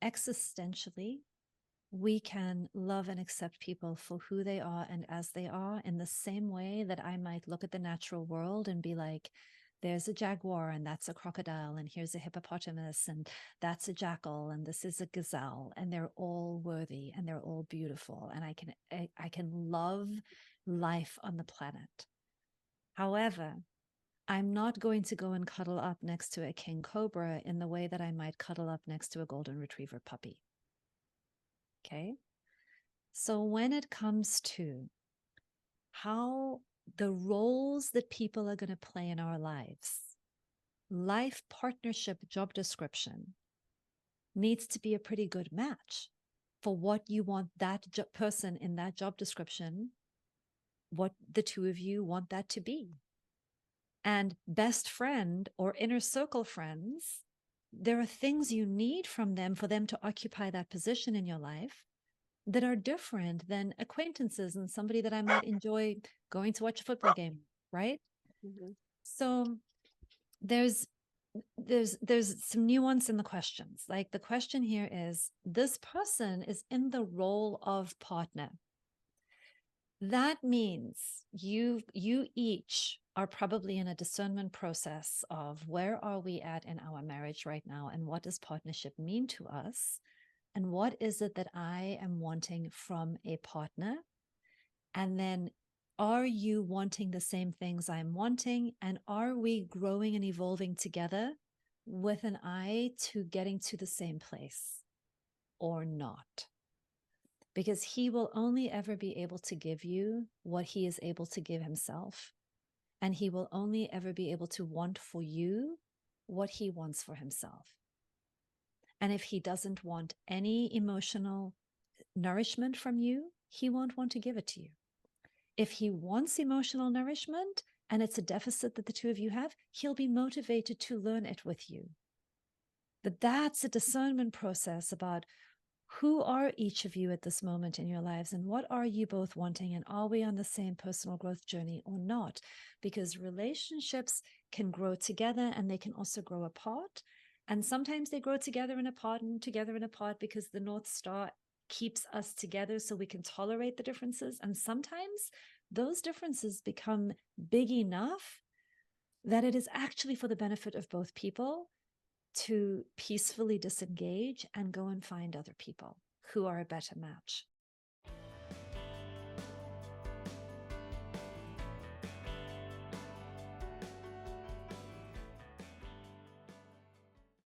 existentially, we can love and accept people for who they are and as they are, in the same way that I might look at the natural world and be like, there's a jaguar and that's a crocodile, and here's a hippopotamus and that's a jackal and this is a gazelle, and they're all worthy and they're all beautiful, and I can love life on the planet. However, I'm not going to go and cuddle up next to a king cobra in the way that I might cuddle up next to a golden retriever puppy. Okay. So when it comes to how the roles that people are going to play in our lives, life partnership job description needs to be a pretty good match for what you want that person in that job description, what the two of you want that to be. And best friend or inner circle friends, there are things you need from them for them to occupy that position in your life that are different than acquaintances and somebody that I might enjoy going to watch a football game, right? Mm-hmm. So there's some nuance in the questions. Like, the question here is, this person is in the role of partner. That means you each are probably in a discernment process of, where are we at in our marriage right now, and what does partnership mean to us, and what is it that I am wanting from a partner, and then are you wanting the same things I'm wanting, and are we growing and evolving together with an eye to getting to the same place or not? Because he will only ever be able to give you what he is able to give himself. And he will only ever be able to want for you what he wants for himself. And if he doesn't want any emotional nourishment from you, he won't want to give it to you. If he wants emotional nourishment and it's a deficit that the two of you have, he'll be motivated to learn it with you. But that's a discernment process about, who are each of you at this moment in your lives, and what are you both wanting, and are we on the same personal growth journey or not? Because relationships can grow together and they can also grow apart. And sometimes they grow together and apart and together and apart because the North Star keeps us together so we can tolerate the differences. And sometimes those differences become big enough that it is actually for the benefit of both people to peacefully disengage and go and find other people who are a better match.